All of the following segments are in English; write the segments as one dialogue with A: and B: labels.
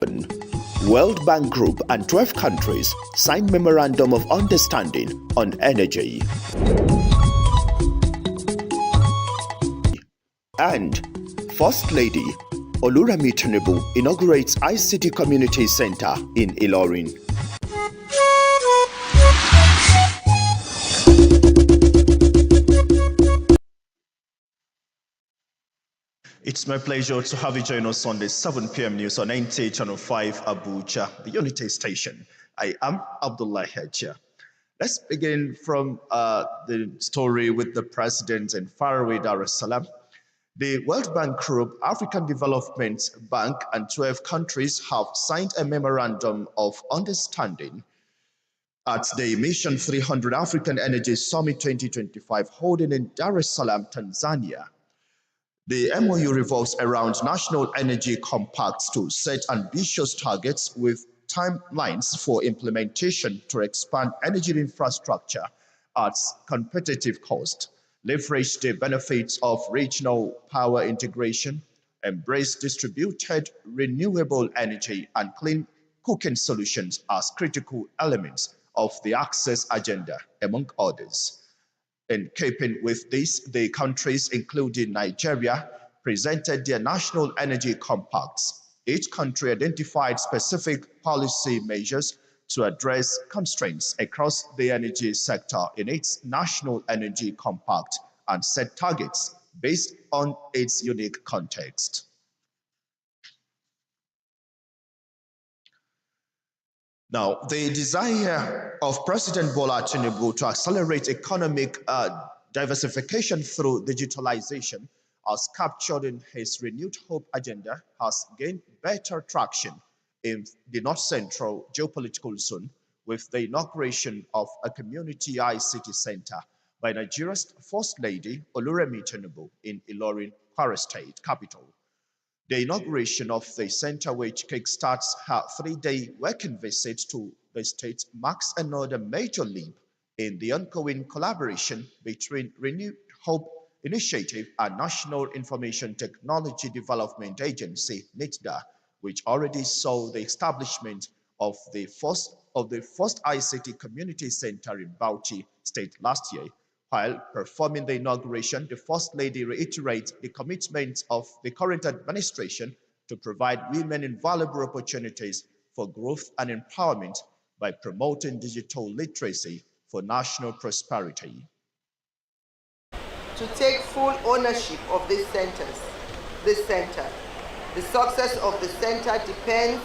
A: World Bank Group and 12 countries signed Memorandum of Understanding on Energy. And First Lady Oluremi Tinubu inaugurates ICT Community Center in Ilorin. It's my pleasure to have you join us on the 7 p.m. news on NTA Channel 5 Abuja, the Unity Station. I am Abdullah Hedja. Let's begin from the story with the president in faraway Dar es Salaam. The World Bank Group, African Development Bank, and 12 countries have signed a memorandum of understanding at the Mission 300 African Energy Summit 2025 holding in Dar es Salaam, Tanzania. The MOU revolves around national energy compacts to set ambitious targets with timelines for implementation to expand energy infrastructure at competitive cost, leverage the benefits of regional power integration, embrace distributed renewable energy and clean cooking solutions as critical elements of the Access Agenda, among others. In keeping with this, the countries, including Nigeria, presented their national energy compacts. Each country identified specific policy measures to address constraints across the energy sector in its national energy compact and set targets based on its unique context. Now, the desire of President Bola Tinubu to accelerate economic diversification through digitalization, as captured in his renewed hope agenda, has gained better traction in the north-central geopolitical zone with the inauguration of a community ICT center by Nigeria's First Lady Oluremi Tinubu in Ilorin, Kwara State capital. The inauguration of the center, which kickstarts her 3-day working visit to the state, marks another major leap in the ongoing collaboration between Renewed Hope Initiative and National Information Technology Development Agency, NITDA, which already saw the establishment of the first ICT Community Center in Bauchi State last year. While performing the inauguration, the First Lady reiterates the commitment of the current administration to provide women invaluable opportunities for growth and empowerment by promoting digital literacy for national prosperity.
B: To take full ownership of this center. The success of the center depends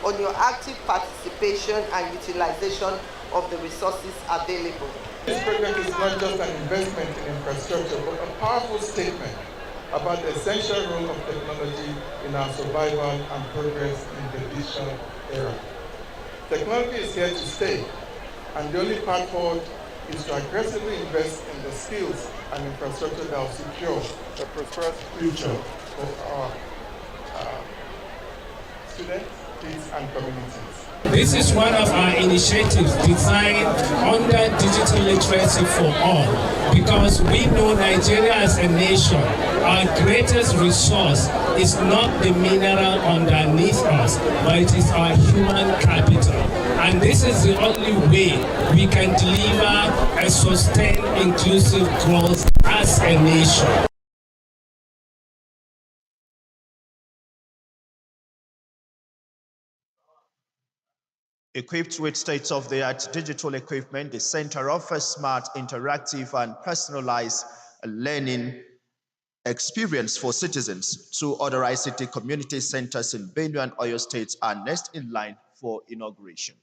B: on your active participation and utilization of the resources available.
C: This project is not just an investment in infrastructure, but a powerful statement about the essential role of technology in our survival and progress in the digital era. Technology is here to stay, and the only path forward is to aggressively invest in the skills and infrastructure that will secure a prosperous future for our students, kids, and communities.
D: This is one of our initiatives designed under digital literacy for all, because we know Nigeria as a nation, our greatest resource is not the mineral underneath us, but it is our human capital. And this is the only way we can deliver a sustained, inclusive growth as a nation.
A: Equipped with state-of-the-art digital equipment, the center offers smart, interactive, and personalized learning experience for citizens. 2 other ICT community centers in Benue and Oyo states are next in line for inauguration.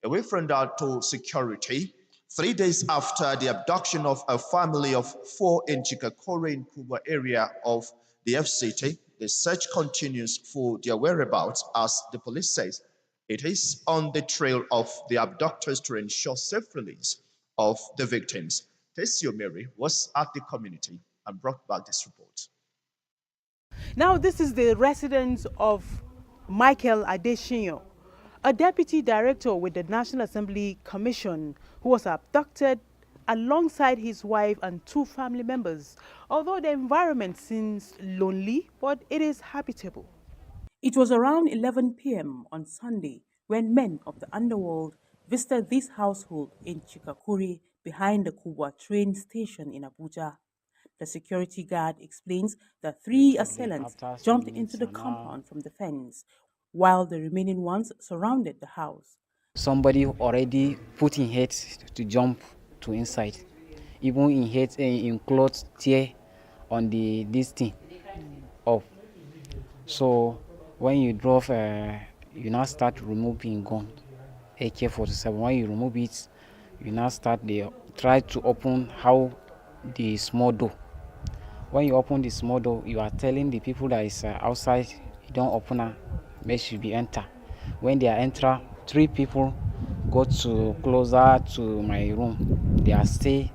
A: Away from that to security, 3 days after the abduction of a family of 4 in Chikakore in Kuba area of the FCT, the search continues for their whereabouts as the police says it is on the trail of the abductors to ensure safe release of the victims. Tessie Mary was at the community and brought back this report.
E: Now this is the residence of Michael Adesina, a deputy director with the National Assembly Commission who was abducted alongside his wife and 2 family members. Although the environment seems lonely, but it is habitable. It was around 11 p.m. on Sunday when men of the underworld visited this household in Chikakuri behind the Kubwa train station in Abuja. The security guard explains that three assailants jumped into the compound from the fence, while the remaining ones surrounded the house.
F: Somebody already put in head to jump to inside, even in head in clothes tear on this thing up. So when you drove, you now start removing gun, AK-47. When you remove it, you now try to open how the small door. When you open the small door, you are telling the people that is outside, you don't open it, they should be enter. When they are enter, three people go to closer to my room. They are stay,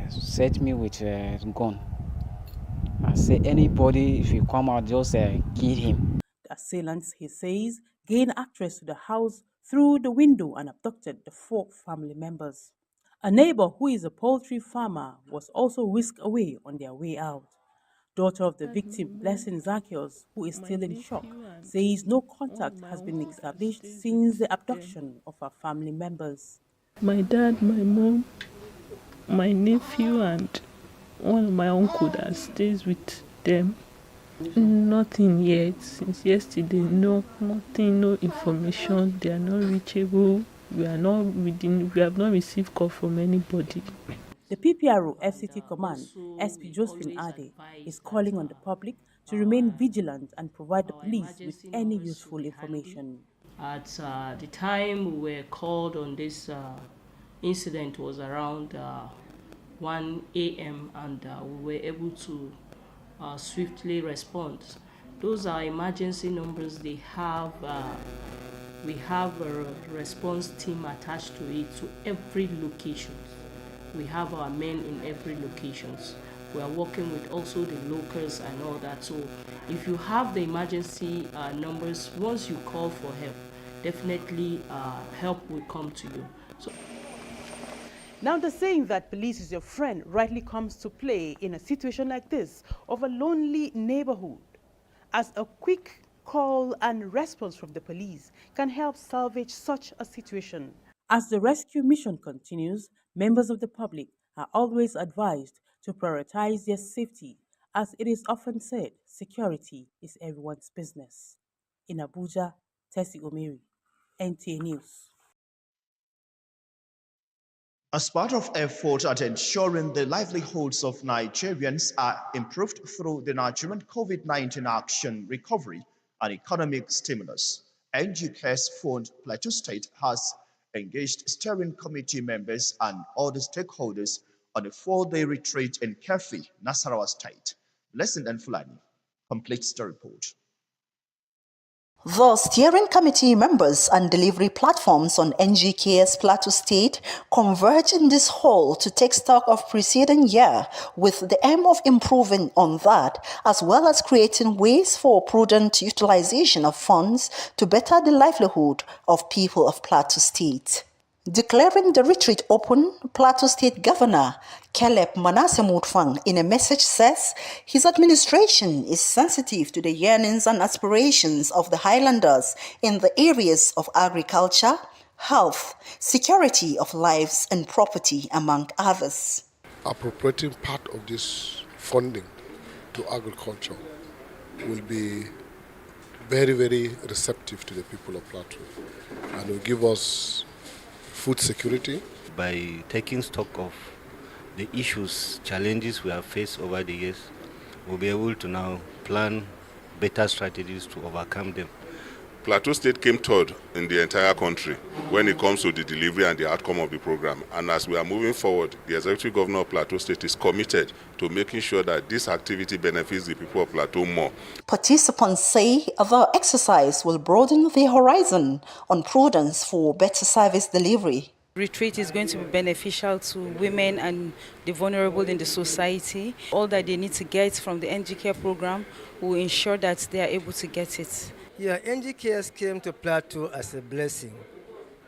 F: set me with gun. I say anybody, if you come out, just kill him.
E: The assailants, he says, gained access to the house through the window and abducted the four family members. A neighbor who is a poultry farmer was also whisked away on their way out. Daughter of the victim, Blessing Zacchaeus, who is still in shock, says no contact has been established since the abduction of her family members.
G: My dad, my mom, my nephew, and one of my uncle that stays with them. Nothing yet. Since yesterday, nothing, no information. They are not reachable. We have not received call from anybody.
E: The PPRO FCT Command, SP Josephine Ade, is calling on the public to remain vigilant and provide the police with any useful information.
H: At the time we were called on this incident was around 1 a.m. and we were able to swiftly respond. Those are emergency numbers. We have a response team attached to it to every location. We have our men in every location. We are working with also the locals and all that. So if you have the emergency numbers, once you call for help, definitely help will come to you. So
E: now the saying that police is your friend rightly comes to play in a situation like this of a lonely neighborhood, as a quick call and response from the police can help salvage such a situation. As the rescue mission continues, members of the public are always advised to prioritize their safety, as it is often said, security is everyone's business. In Abuja, Tessie Omeri, NTA News.
A: As part of efforts at ensuring the livelihoods of Nigerians are improved through the Nigerian COVID-19 Action Recovery and Economic Stimulus, NGCARES Fund Plateau State has engaged steering committee members and other stakeholders on a 4-day retreat in Kefi, Nasarawa State. Blessing and Fulani completes the report.
I: The steering committee members and delivery platforms on NGK's Plateau State converge in this hall to take stock of preceding year with the aim of improving on that, as well as creating ways for prudent utilization of funds to better the livelihood of people of Plateau State. Declaring the retreat open, Plateau State Governor Caleb Manasseh Mutfang in a message says his administration is sensitive to the yearnings and aspirations of the Highlanders in the areas of agriculture, health, security of lives and property, among others.
J: Appropriating part of this funding to agriculture will be very, very receptive to the people of Plateau and will give us food security.
K: By taking stock of the issues, challenges we have faced over the years, we'll be able to now plan better strategies to overcome them.
L: Plateau State came third in the entire country when it comes to the delivery and the outcome of the program. And as we are moving forward, the Executive Governor of Plateau State is committed to making sure that this activity benefits the people of Plateau more.
I: Participants say the exercise will broaden the horizon on prudence for better service delivery.
M: Retreat is going to be beneficial to women and the vulnerable in the society. All that they need to get from the NGCare program will ensure that they are able to get it.
N: Yeah, NGCare came to Plateau as a blessing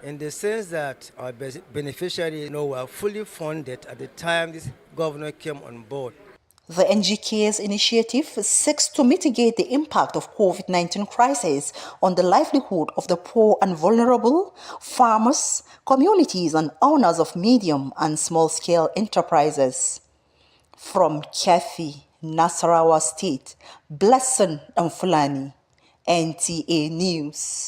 N: in the sense that our beneficiaries were fully funded at the time this governor came on board.
I: The NGK's initiative seeks to mitigate the impact of COVID-19 crisis on the livelihood of the poor and vulnerable, farmers, communities, and owners of medium and small-scale enterprises. From Kefi, Nasarawa State, Blessing and Fulani, NTA News.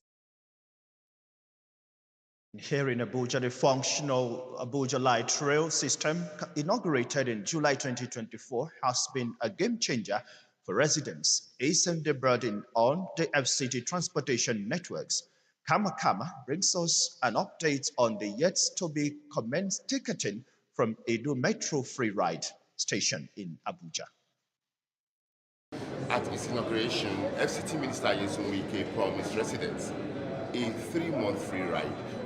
A: Here in Abuja, the functional Abuja Light Rail system, inaugurated in July 2024, has been a game changer for residents, easing the burden on the FCT transportation networks. Kama brings us an update on the yet-to-be commenced ticketing from Edo Metro Free Ride Station in Abuja.
O: At its inauguration, FCT Minister Yesun Wike promised residents a 3-month free ride,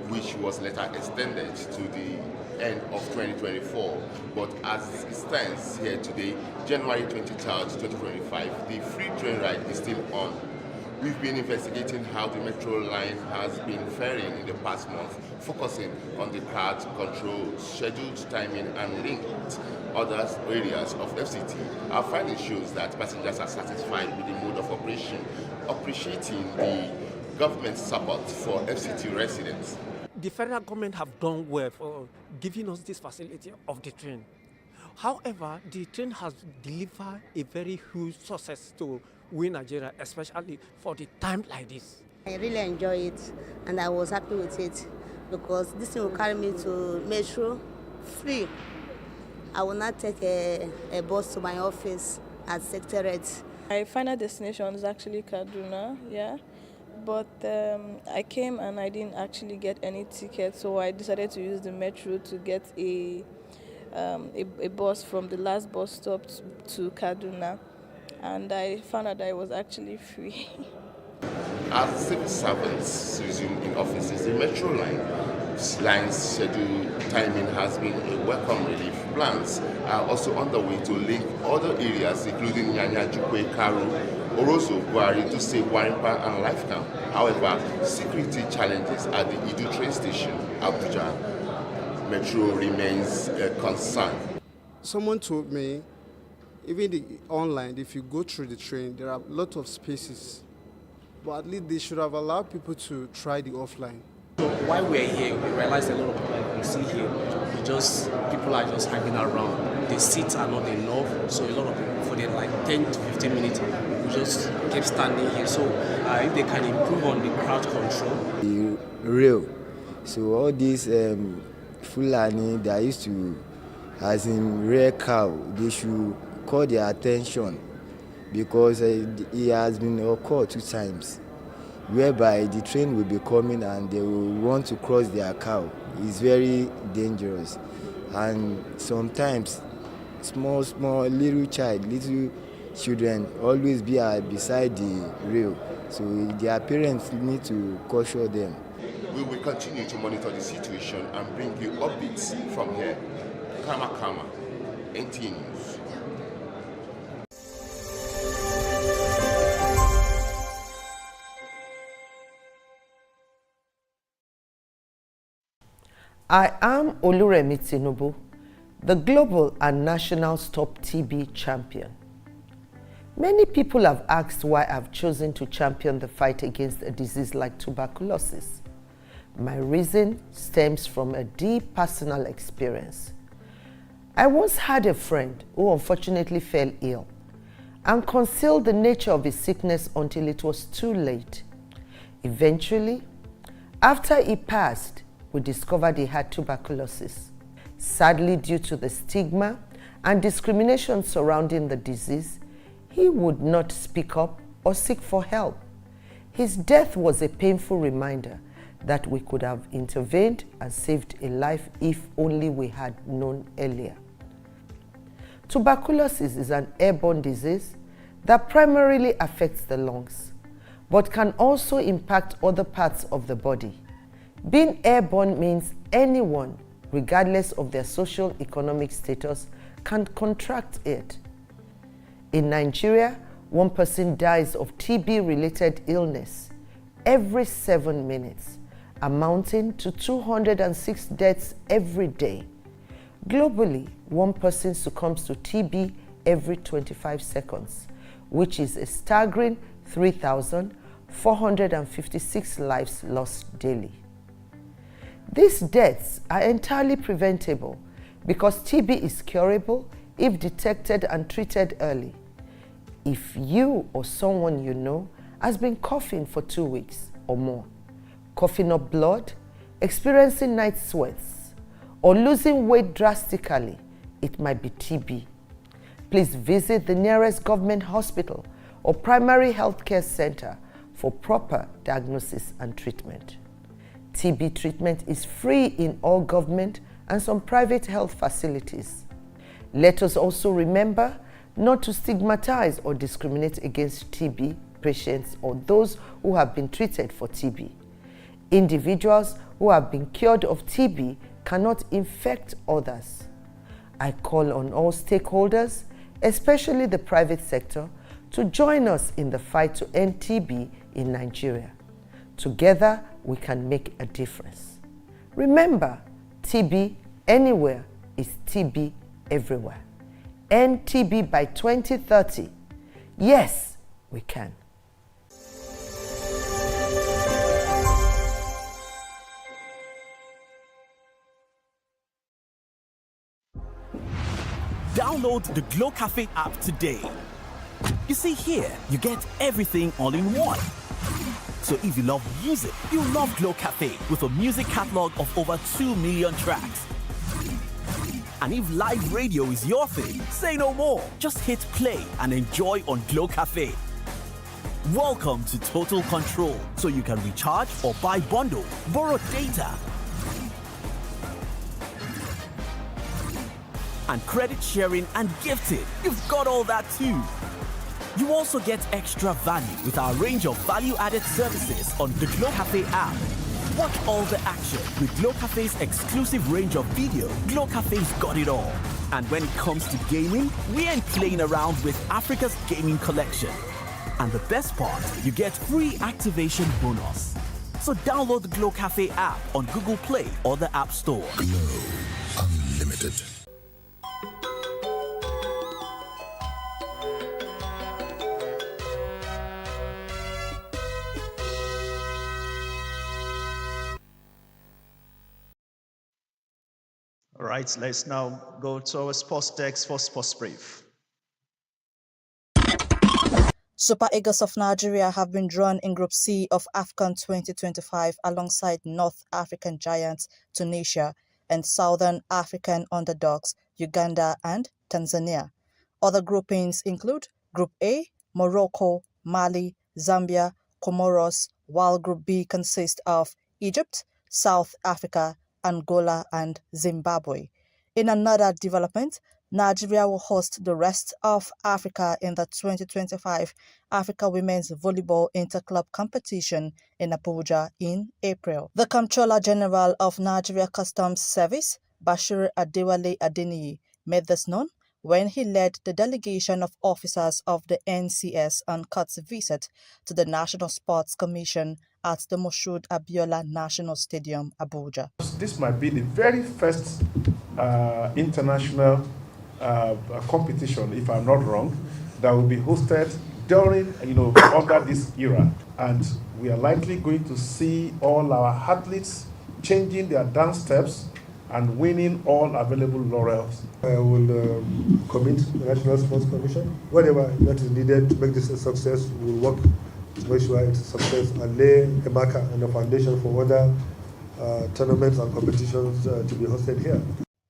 O: which was later extended to the end of 2024. But as it stands here today, January 23rd, 2025, the free train ride is still on. We've been investigating how the metro line has been faring in the past month, focusing on the crowd control, scheduled timing, and linked other areas of FCT. Our finding shows that passengers are satisfied with the mode of operation, appreciating the government's support for FCT residents.
P: The federal government have done well for giving us this facility of the train. However, the train has delivered a very huge success to we Nigeria, especially for the time like this.
Q: I really enjoy it and I was happy with it because this thing will carry me to Metro free. I will not take a bus to my office at Secretariat.
R: My final destination is actually Kaduna, yeah. But I came and I didn't actually get any ticket, so I decided to use the metro to get a bus from the last bus stop to Kaduna, and I found out that it was actually free.
O: As civil servants resume in offices, the metro line's schedule timing has been a welcome relief. Plans are also underway to link other areas, including Nyanya, Jukwe, Karu, Oroso, Gwari, Duse, Warimpa, and Lifecamp. However, security challenges at the Idu train station, Abuja Metro, remains a concern.
S: Someone told me, even online, if you go through the train, there are a lot of spaces. But at least they should have allowed people to try the offline.
T: So while we're here, we realize a lot of people like we see here, people are just hanging around. The seats are not enough, so a lot of people for like 10 to 15 minutes, we just keep standing here. So if they can improve on the crowd control.
U: Real. So all these Fulani that used to, as in rare cow, they should call their attention because it has been occurred 2 times. Whereby the train will be coming and they will want to cross their cow. It's very dangerous. And sometimes small little children always be beside the rail. So their parents need to caution them.
O: We will continue to monitor the situation and bring you updates from here. Kama, NT News.
B: I am Oluremi Tinubu, the global and national Stop TB champion. Many people have asked why I've chosen to champion the fight against a disease like tuberculosis. My reason stems from a deep personal experience. I once had a friend who unfortunately fell ill and concealed the nature of his sickness until it was too late. Eventually, after he passed, we discovered he had tuberculosis. Sadly, due to the stigma and discrimination surrounding the disease, he would not speak up or seek for help. His death was a painful reminder that we could have intervened and saved a life if only we had known earlier. Tuberculosis is an airborne disease that primarily affects the lungs, but can also impact other parts of the body. Being airborne means anyone, regardless of their social economic status, can contract it. In Nigeria, 1 person dies of TB-related illness every 7 minutes, amounting to 206 deaths every day. Globally, 1 person succumbs to TB every 25 seconds, which is a staggering 3,456 lives lost daily. These deaths are entirely preventable because TB is curable if detected and treated early. If you or someone you know has been coughing for 2 weeks or more, coughing up blood, experiencing night sweats, or losing weight drastically, it might be TB. Please visit the nearest government hospital or primary healthcare center for proper diagnosis and treatment. TB treatment is free in all government and some private health facilities. Let us also remember not to stigmatize or discriminate against TB patients or those who have been treated for TB. Individuals who have been cured of TB cannot infect others. I call on all stakeholders, especially the private sector, to join us in the fight to end TB in Nigeria. Together, we can make a difference. Remember, TB anywhere is TB everywhere. End TB by 2030. Yes, we can.
C: Download the Glow Cafe app today. You see here, you get everything all in one. So if you love music, you love Glow Cafe with a music catalog of over 2 million tracks. And if live radio is your thing, say no more. Just hit play and enjoy on Glow Cafe. Welcome to Total Control, so you can recharge or buy bundle, borrow data, and credit sharing and gifting. You've got all that too. You also get extra value with our range of value-added services on the Glow Cafe app. Watch all the action with Glow Cafe's exclusive range of video. Glow Cafe's got it all. And when it comes to gaming, we ain't playing around with Africa's gaming collection. And the best part, you get free activation bonus. So download the Glow Cafe app on Google Play or the App Store.
V: Glow Unlimited.
A: All right, let's now go to our sports desk for Sports Brief.
I: Super Eagles of Nigeria have been drawn in Group C of AFCON 2025 alongside North African giants Tunisia and Southern African underdogs Uganda and Tanzania. Other groupings include Group A, Morocco, Mali, Zambia, Comoros, while Group B consists of Egypt, South Africa, Angola and Zimbabwe. In another development, Nigeria will host the rest of Africa in the 2025 Africa Women's Volleyball Interclub competition in Abuja in April. The Comptroller General of Nigeria Customs Service, Bashir Adewale Adeniyi, made this known when he led the delegation of officers of the NCS on court's visit to the National Sports Commission at the Moshood Abiola National Stadium, Abuja.
W: This might be the very first international competition, if I'm not wrong, that will be hosted during, under this era. And we are likely going to see all our athletes changing their dance steps and winning all available laurels.
X: I will commit the National Sports Commission. Whatever that is needed to make this a success, we will work to make sure it's a success and lay a marker and a foundation for other tournaments and competitions to be hosted here.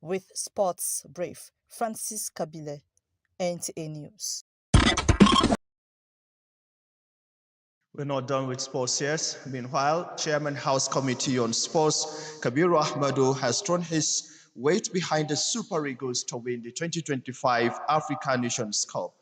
I: With Sports Brief, Francis Kabile, NTA News.
A: We're not done with sports yet. Meanwhile, Chairman House Committee on Sports, Kabiru Ahmadu, has thrown his weight behind the Super Eagles to win the 2025 African Nations Cup.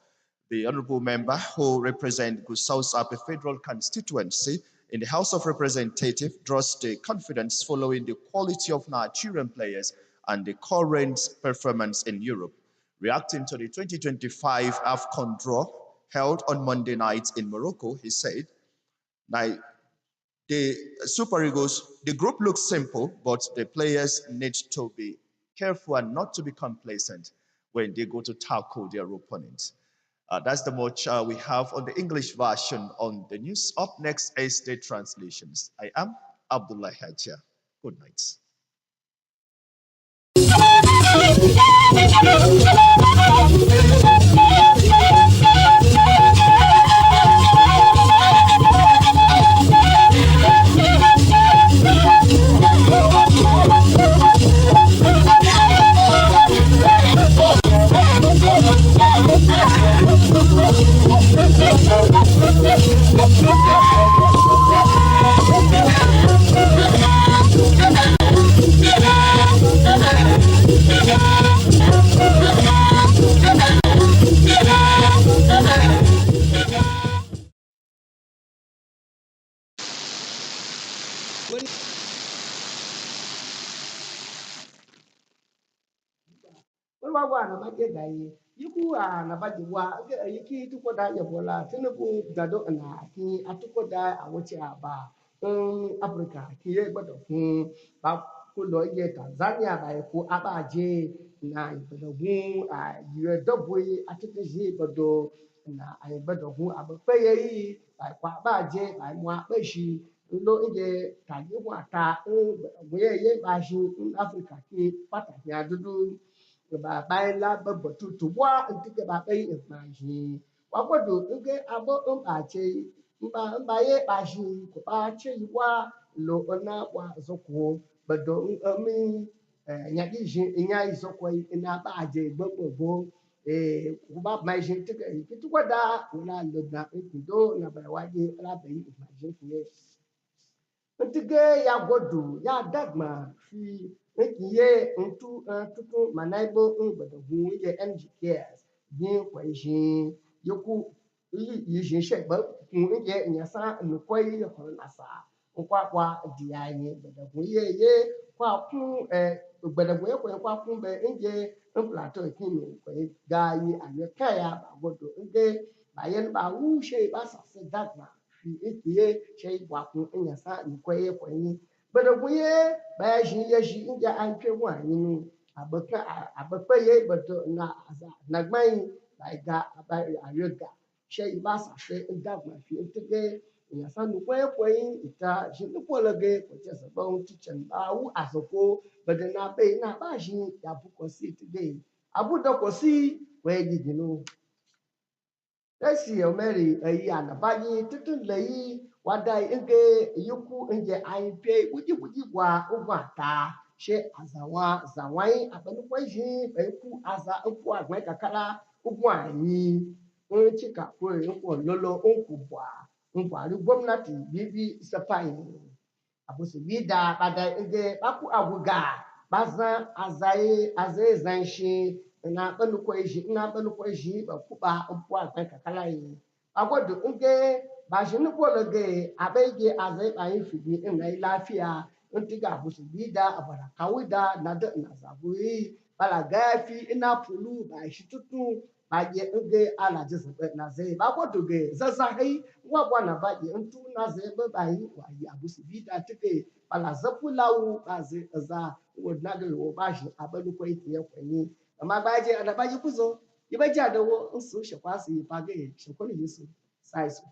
A: The honorable member, who represents Gusau's Upper Federal Constituency in the House of Representatives, draws the confidence following the quality of Nigerian players and the current performance in Europe. Reacting to the 2025 AFCON draw held on Monday night in Morocco, he said, "Now, the Super Eagles, the group looks simple, but the players need to be careful and not to be complacent. when they go to tackle their opponents. That's the much we have on the English version on the news. Up next is the translations. I am Abdullah Hajia. Good night.
D: Wa na baje gaye yiku na baje wa yiki tuko da ya bola tinubu gado na ki atuko da awochi aba Africa ki ye gbado fún ba ko lo ye Tanzania ba ko abaje na ibodogun yire dobwe atikeji bodo na ibodogun abopeye yi ba kwa abaje ba mu apeshi lo ije tàbí wa ta ye ba shi Africa ki pàtàkì adudu ba bai la ba batu to wa ntike ba bai imaji wa godo nge abo mba che mba ye ba shi ko ba che wa lo ona wa zoko bado mi nya di ji nya izoko ina ba je gbogbo ko ba mai ji tike ki to da na lo da kido na ba wa je la bai imaji fiye ntige ya godo ya dagma fi ekiye tutu manaibo ngbedogun ye NGKS yin kwaishi yoku yi shegba kun ye nyasa nkoi ho nasa kwa diaye gbedogun ye kwa kun gbedogun ye kwa kun be nje plateau kinu kwai gayi anye kaya ba godo nge bayen ba wu she ba sa se dagma fi ekiye she wa kun nyasa nkoi kwai gbedogunye baya shi ya shi inda an fi wani ne abaka ye bato na gbayin ba ga a yoga she ba sa fe inda ma fi intige ya sanu kwaye kwaye ita shi duk lage ko ce sabon ticen ba wu asoko badana bai na ba shi ya bu ko si tige abu da ko si waye gidino Esi omeri eyi anabayi tutun leyi wadai enge yuku nje aipe uji gwa ugwata she azawa zawai abanukwa ji eku aza eku agbe kakala ugwanyi chika kwe eku lolo nkubwa ngwari gwamnati bibi sapai abusu bida bada enge baku aguga baza azai zanshi na banukwa ji ba kuba upwa kan kakala yi agwado nge ba shi nuko lage abege azai ba yin fidi ina lafiya ntiga abusu bida abara kawida na da na zaburi bala gafi ina pulu ba shi tutu ba ye nge ala jisa na zai ba gwado ge zazahai wa na ba ye ntu na zai ba yi wa yi abusu bida tike bala zapulawu ba zai za wadna ga wo ba shi abanukwa yi kwani amma ba je da ba yi kuzo yi ba ja da wo nsu shekwa su yi fage shekwani yesu sai su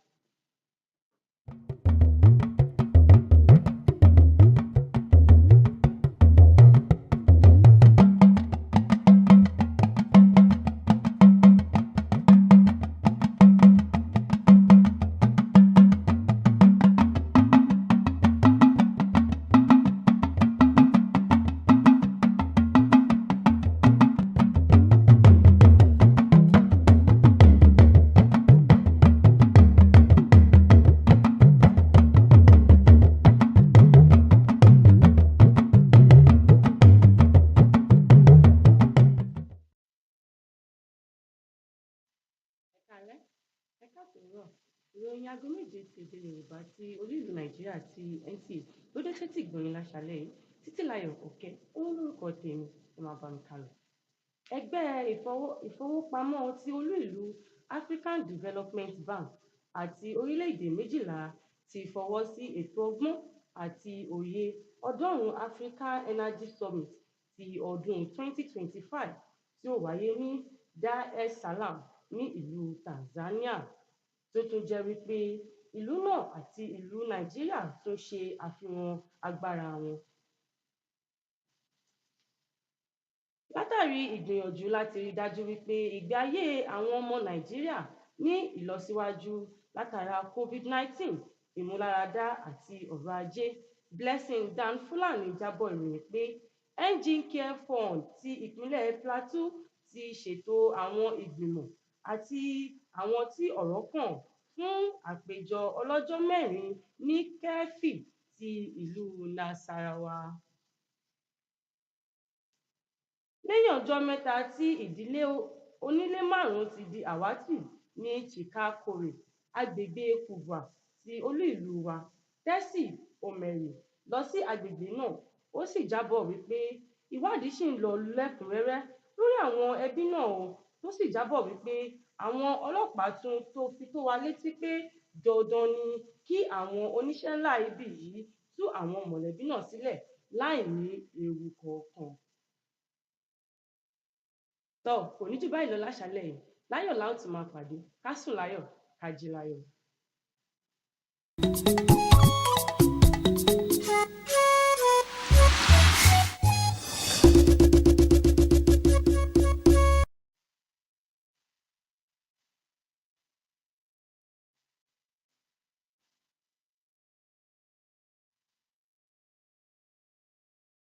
F: ìròyìn aago méje ti èdè yorùbá ti orílẹ̀ nàìjíríà ti NTA ló dé sétí ìgbọ̀nyìn láṣálẹ́ yìí títílayọ̀ òkè òun lórúkọ tèmi ẹ máa bá mi kálọ. ẹgbẹ́ ìfowópamọ́ ti olú ìlú African Development Bank àti orílẹ̀-èdè méjìlá ti fọwọ́ sí ètò ọgbọ́n àti òye ọdọ́rùn Africa Energy Summit ti ọdún 2025 tí ó wáyé ní Dar es Salaam ní ìlú Tanzania, tó tún jẹ́ wípé ìlú náà àti ìlú Nàìjíríà tún ṣe àfihàn agbára wọn. Látàrí ìgbìyànjú láti rí dájú wípé ìgbé ayé àwọn ọmọ Nàìjíríà ní ìlọsíwájú látara COVID-19, ìmúláradá àti ọrọ̀ ajé, Blessing Dan Fulani jábọ̀ ìròyìn pé NG Care Fund ti ìpínlẹ̀ Plateau ti ṣètò àwọn ìgbìmọ̀ àti àwọn tí ọ̀rọ̀ kàn fún àpéjọ ọlọ́jọ́ 4 ní Keffi ti ìlú Nasarawa. Lẹ́yìn ọjọ́ mẹ́ta tí ìdílé onílé 5 ti di àwátì ní Chikakore, agbègbè Kubwa ti olú ìlú wa, Tessy Omeru lọ sí agbègbè náà, ó sì jábọ̀ wípé ìwádìí ṣì ń lọ lẹ́kùnrẹ́rẹ́ lórí àwọn ẹbí náà, tó sì jábọ̀ wípé àwọn ọlọ́pàá tún fi tó wa létí pé dandan ni kí àwọn oníṣẹ́ ńlá ibi yìí tú àwọn mọ̀lẹ́bí náà sílẹ̀ láì ní ewu kankan. Kò ní jù báyìí lọ láṣálẹ́ yìí. Láyọ̀ la ó ti máa pàdé. Ká sùn láyọ̀, ká jí láyọ̀.